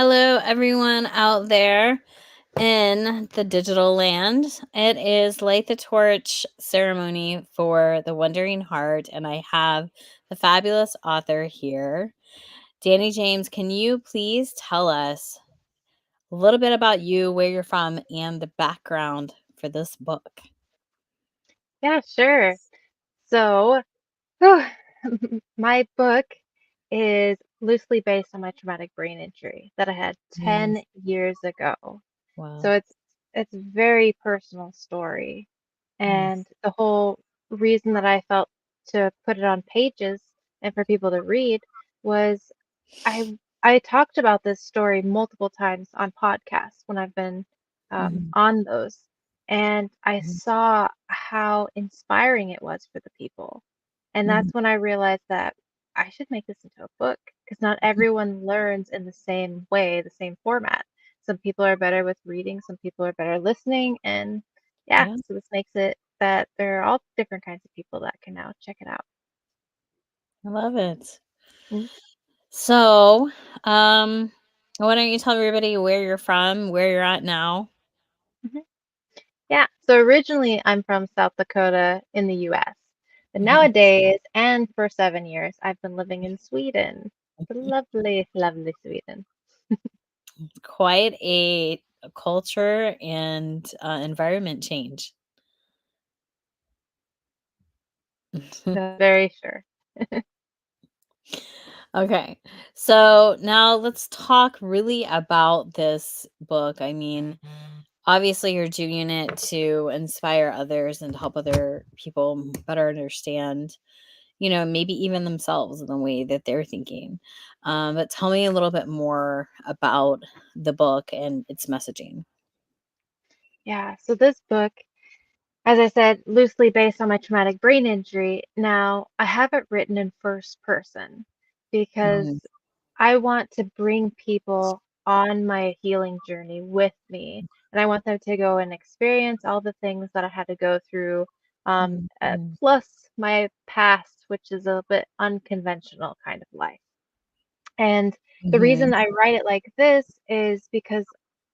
Hello, everyone out there in the digital land. It is Light the Torch ceremony for the Wandering Heart, and I have the fabulous author here. Dani James, can you please tell us a little bit about you, where you're from, and the background for this book? Yeah, sure. So, my book is loosely based on my traumatic brain injury that I had Yes. 10 years ago. Wow. So it's a very personal story. And Yes. the whole reason that I felt to put it on pages and for people to read was I talked about this story multiple times on podcasts when I've been Mhm. on those, and I Mhm. saw how inspiring it was for the people. And Mhm. that's when I realized that I should make this into a book because not everyone learns in the same way, the same format. Some people are better with reading, some people are better listening, and yeah, Yeah, so this makes it that there are all different kinds of people that can now check it out. I love it. So, um, why don't you tell everybody where you're from, where you're at now? Mhm. Yeah, so originally I'm from South Dakota in the US. But Nice. nowadays, and for 7 years, I've been living in Sweden. The lovely, lovely Sweden. Quite a culture and environment change. Very sure. Okay, so now let's talk really about this book. I mean, obviously, you're doing it to inspire others and to help other people better understand, maybe even themselves in the way that they're thinking. But tell me a little bit more about the book and its messaging. Yeah, so this book, as I said, loosely based on my traumatic brain injury. Now, I have it written in first person because Mhm. I want to bring people on my healing journey with me, and I want them to go and experience all the things that I had to go through, Mhm. plus my past, which is a bit unconventional kind of life. And the reason Mhm. I write it like this is because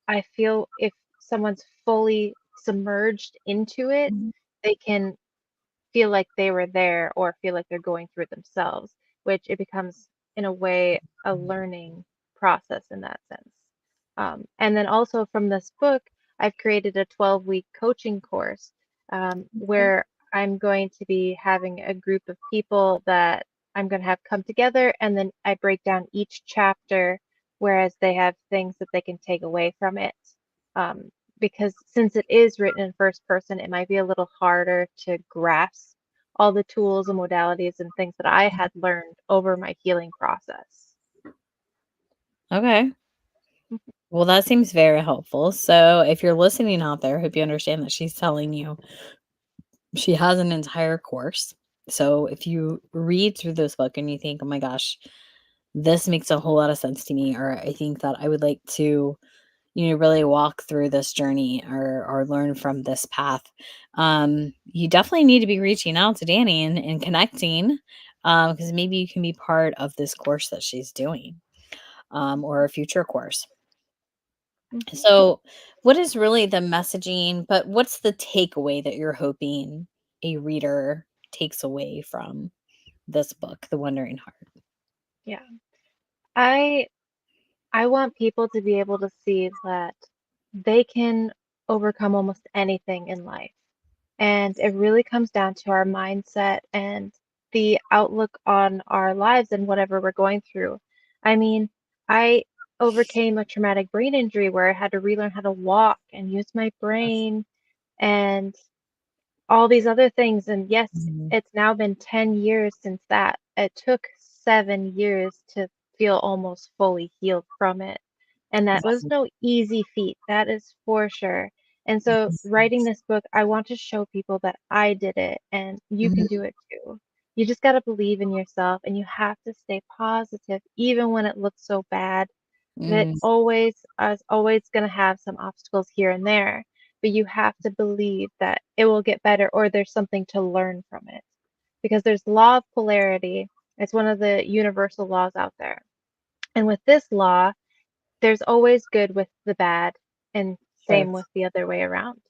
I feel if someone's fully submerged into it, Mhm. they can feel like they were there or feel like they're going through it themselves, which it becomes, in a way, a learning process in that sense. And then also from this book, I've created a 12-week coaching course Okay. where I'm going to be having a group of people that I'm going to have come together, and then I break down each chapter, whereas they have things that they can take away from it. Um, because since it is written in first person, it might be a little harder to grasp all the tools and modalities and things that I had learned over my healing process. Okay. Well, that seems very helpful. So, if you're listening out there, I hope you understand that she's telling you she has an entire course. So, if you read through this book and you think, oh my gosh, this makes a whole lot of sense to me, or I think that I would like to, really walk through this journey or learn from this path, you definitely need to be reaching out to Dani and connecting, because maybe you can be part of this course that she's doing, or a future course. Mhm. So, what is really the messaging, but what's the takeaway that you're hoping a reader takes away from this book, The Wandering Heart? Yeah. I I want people to be able to see that they can overcome almost anything in life. And it really comes down to our mindset and the outlook on our lives and whatever we're going through. I mean, I overcame a traumatic brain injury where I had to relearn how to walk and use my Yes. brain and all these other things. And yes, Mhm. it's now been 10 years since that. It took 7 years to feel almost fully healed from it. And that was Wow. no easy feat, that is for sure. And so, writing this book, I want to show people that I did it and you can Mhm. do it too. You just got to believe in yourself and you have to stay positive, even when it looks so bad. That Mhm. always is always going to have some obstacles here and there, but you have to believe that it will get better or there's something to learn from it. Because there's law of polarity. It's one of the universal laws out there. And with this law, there's always good with the bad, and Sure. same with the other way around.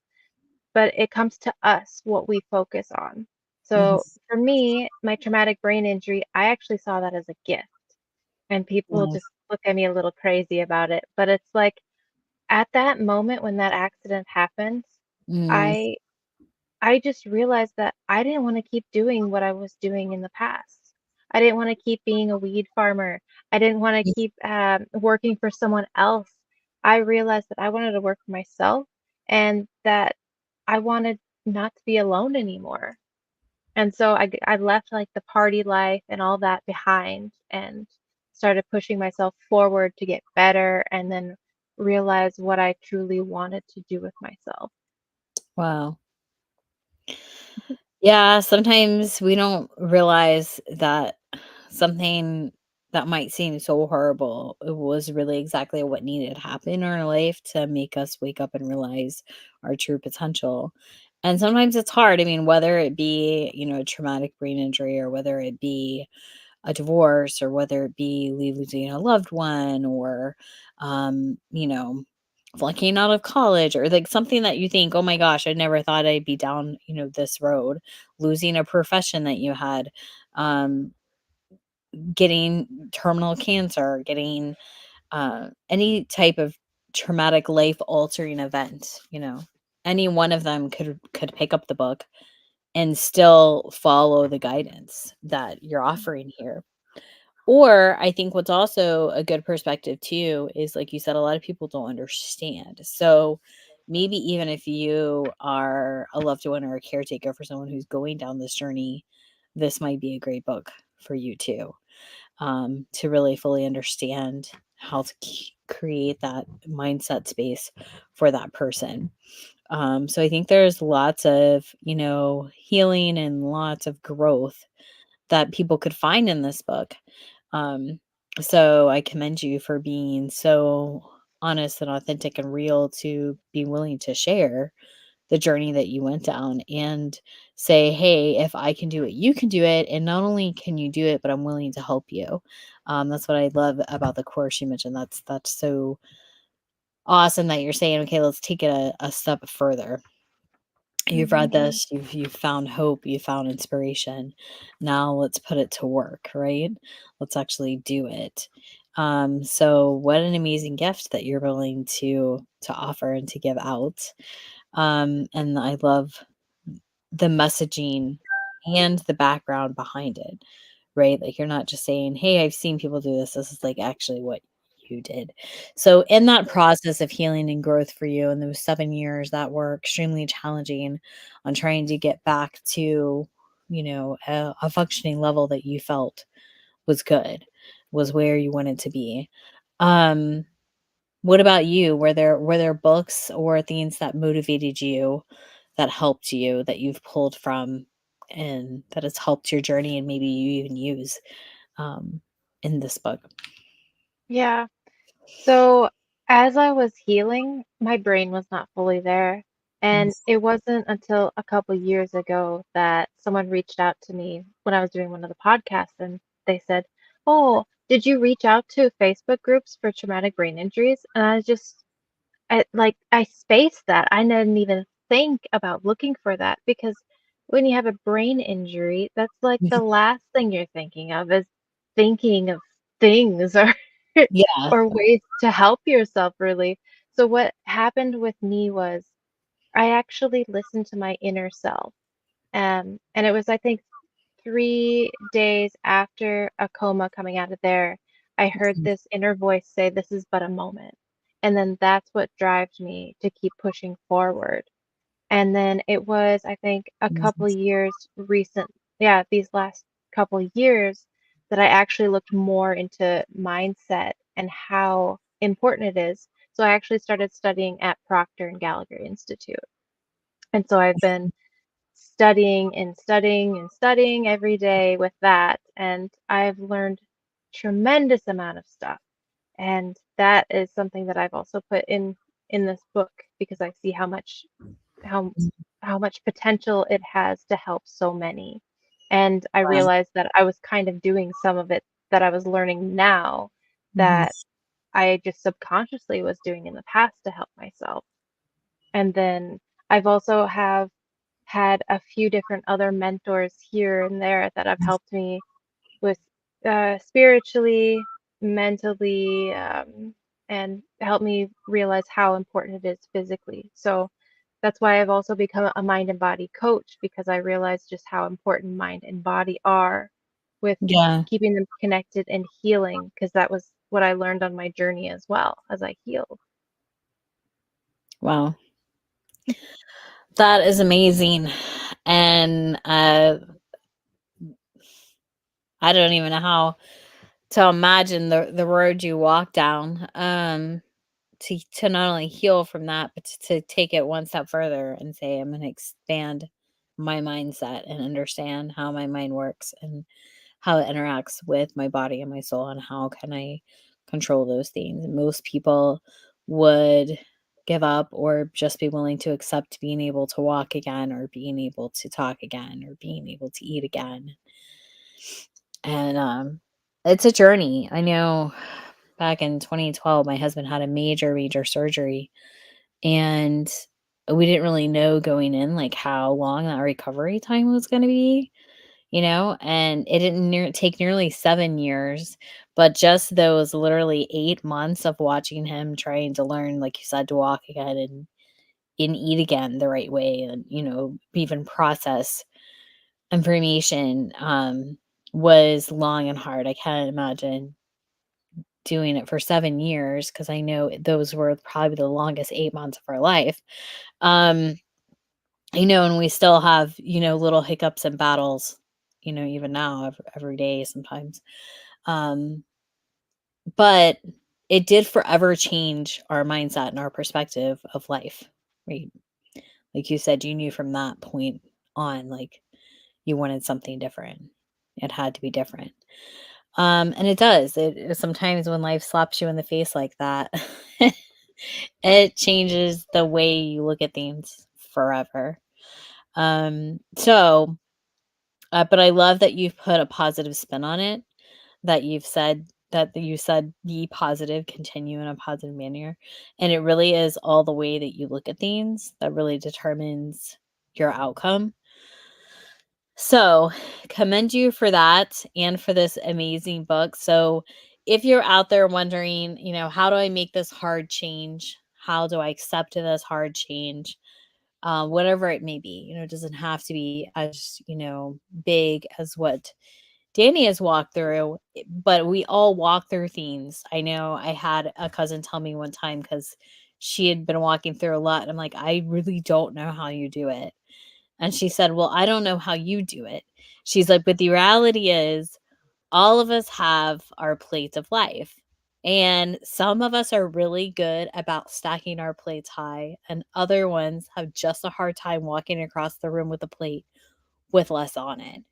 But it comes to us what we focus on. Mhm. So for me, my traumatic brain injury, I actually saw that as a gift. And people Wow. just look at me a little crazy about it. But it's like at that moment when that accident happens, Mm. I I just realized that I didn't want to keep doing what I was doing in the past. I didn't want to keep being a weed farmer. I didn't want to keep working for someone else. I realized that I wanted to work for myself and that I wanted not to be alone anymore. And so I left like the party life and all that behind and started pushing myself forward to get better and then realize what I truly wanted to do with myself. Wow. Yeah, sometimes we don't realize that something that might seem so horrible was really exactly what needed to happen in our life to make us wake up and realize our true potential. And sometimes it's hard. I mean, whether it be, a traumatic brain injury or whether it be a divorce or whether it be losing a loved one or, flunking out of college or like something that you think, oh my gosh, I never thought I'd be down, this road, losing a profession that you had, um, getting terminal cancer, getting any type of traumatic life altering event, any one of them could pick up the book and still follow the guidance that you're offering here. Or I think what's also a good perspective too is like you said, a lot of people don't understand. So maybe even if you are a loved one or a caretaker for someone who's going down this journey, this might be a great book for you too, to really fully understand how to create that mindset space for that person. So I think there's lots of, healing and lots of growth that people could find in this book. Um, so I commend you for being so honest and authentic and real to be willing to share the journey that you went down and say, hey, if I can do it, you can do it. And not only can you do it, but I'm willing to help you. That's what I love about the course you mentioned. That's so awesome that you're saying, okay, let's take it a step further. You've read Hmm. this, you've found hope, you found inspiration. Now let's put it to work, right? Let's actually do it. So what an amazing gift that you're willing to offer and to give out. And I love the messaging and the background behind it, right? Like you're not just saying, "Hey, I've seen people do this." This is like actually what you did. So in that process of healing and growth for you in those 7 years that were extremely challenging on trying to get back to, a functioning level that you felt was good, was where you wanted to be. Um, what about you? Were there books or things that motivated you, that helped you, that you've pulled from, and that has helped your journey and maybe you even use, um, in this book? Yeah. So as I was healing, my brain was not fully there. Mm, And it wasn't until a couple years ago that someone reached out to me when I was doing one of the podcasts and they said, "Oh, did you reach out to Facebook groups for traumatic brain injuries?" And I spaced that. I didn't even think about looking for that because when you have a brain injury, that's like the mhm. last thing you're thinking of is thinking of things or Yeah. or ways to help yourself really. So what happened with me was I actually listened to my inner self. And it was I think 3 days after a coma coming out of there, I heard Mhm. this inner voice say, "This is but a moment." And then that's what drives me to keep pushing forward. And then it was, I think, a couple Mhm. years yeah, these last couple years that I actually looked more into mindset and how important it is. So I actually started studying at Procter and Gallagher Institute. And so I've been studying and studying and studying every day with that, and I've learned tremendous amount of stuff. And that is something that I've also put in this book because I see how how much potential it has to help so many. And I Wow. realized that I was kind of doing some of it that I was learning now Mhm. that I just subconsciously was doing in the past to help myself. And then I've also have had a few different other mentors here and there that have helped me with spiritually, mentally, and helped me realize how important it is physically. So that's why I've also become a mind and body coach, because I realize just how important mind and body are with Yeah. keeping them connected and healing, because that was what I learned on my journey as well as I healed. Wow. That is amazing. And I don't even know how to imagine the road you walk down, to not only heal from that, but to take it one step further and say, I'm going to expand my mindset and understand how my mind works and how it interacts with my body and my soul, and how can I control those things. Most people would give up or just be willing to accept being able to walk again, or being able to talk again, or being able to eat again. And it's a journey. I know back in 2012, my husband had a major surgery, and we didn't really know going in like how long that recovery time was going to be, and it didn't take nearly 7 years, but just those literally 8 months of watching him trying to learn, like you said, to walk again and eat again the right way, and even process information, was long and hard. I can't imagine doing it for 7 years, because I know those were probably the longest 8 months of our life. Um, and we still have, little hiccups and battles, even now, every day sometimes. Um, but it did forever change our mindset and our perspective of life, right? Like you said, you knew from that point on, like, you wanted something different. It had to be different. And it does. Sometimes when life slaps you in the face like that, it changes the way you look at things forever. So, but I love that you've put a positive spin on it, that you said be positive, continue in a positive manner. And it really is all the way that you look at things that really determines your outcome. So, commend you for that and for this amazing book. So, if you're out there wondering, how do I make this hard change? How do I accept this hard change? Whatever it may be, it doesn't have to be as, big as what Danny has walked through, but we all walk through things. I know I had a cousin tell me one time, because she had been walking through a lot. And I'm like, I really don't know how you do it. And she said, well, I don't know how you do it. She's like, but the reality is, all of us have our plates of life. And some of us are really good about stacking our plates high, and other ones have just a hard time walking across the room with a plate with less on it.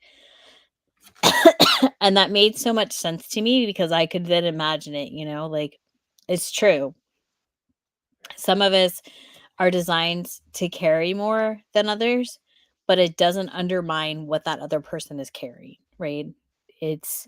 And that made so much sense to me, because I could then imagine it, like, it's true. Some of us are designed to carry more than others, but it doesn't undermine what that other person is carrying, right? It's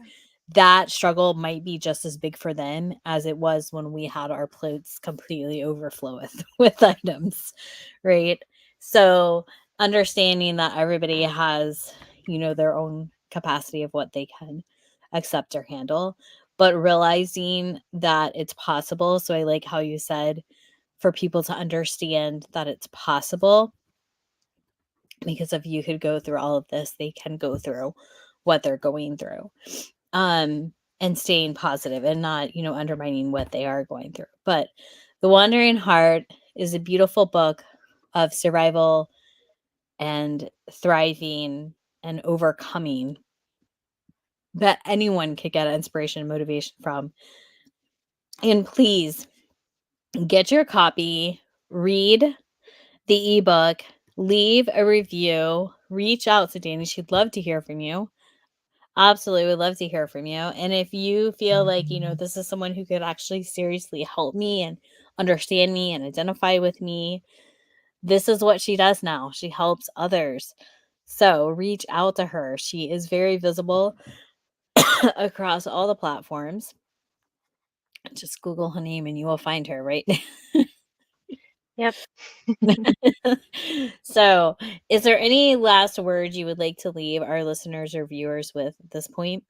that struggle might be just as big for them as it was when we had our plates completely overflow with with items, right? So, understanding that everybody has, their own capacity of what they can accept or handle, but realizing that it's possible. So, I like how you said, for people to understand that it's possible, because if you could go through all of this, they can go through what they're going through. um and staying positive and not, undermining what they are going through. But The Wandering Heart is a beautiful book of survival and thriving and overcoming, that anyone could get inspiration and motivation from. And please get your copy, read the ebook, leave a review, reach out to Dani. She'd love to hear from you. Absolutely would love to hear from you. And if you feel like, this is someone who could actually seriously help me and understand me and identify with me, this is what she does now. She helps others. So reach out to her. She is very visible across all the platforms. Just Google her name and you will find her, right? Yep. So, is there any last words you would like to leave our listeners or viewers with at this point?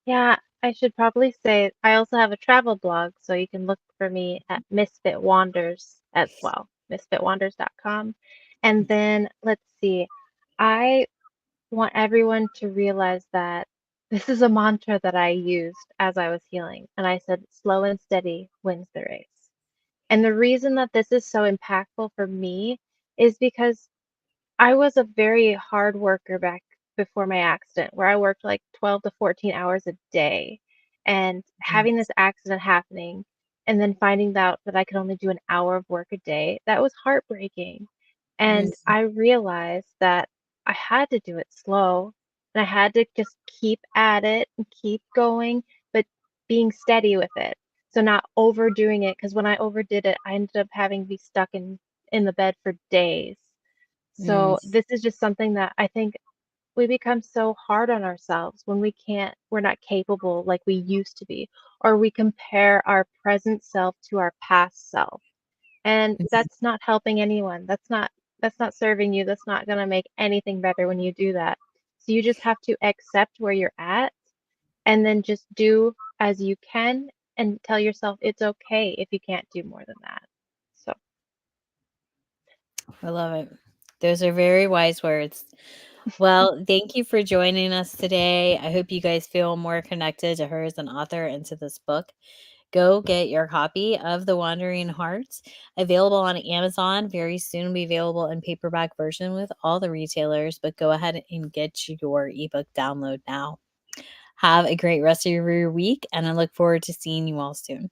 Yeah, I should probably say I also have a travel blog, so you can look for me at Misfit Wanders as well, misfitwanders.com. And then let's see, I want everyone to realize that this is a mantra that I used as I was healing. And I said, slow and steady wins the race. And the reason that this is so impactful for me is because I was a very hard worker back before my accident, where I worked like 12 to 14 hours a day. And having this Yes. accident happening and then finding out that I could only do an hour of work a day, that was heartbreaking. And Mm, I realized that I had to do it slow and I had to just keep at it and keep going, but being steady with it. So not overdoing it, because when I overdid it, I ended up having to be stuck in the bed for days. mm. So this is just something that I think we become so hard on ourselves when we're not capable like we used to be, or we compare our present self to our past self. And Mhm. that's not helping anyone. That's not serving you. That's not going to make anything better when you do that. So you just have to accept where you're at and then just do as you can and tell yourself it's okay if you can't do more than that. So, I love it. Those are very wise words. Well, thank you for joining us today. I hope you guys feel more connected to her as an author and to this book. Go get your copy of The Wandering Hearts, available on Amazon. Very soon be available in paperback version with all the retailers, but go ahead and get your ebook download now. Have a great rest of your week, and I look forward to seeing you all soon.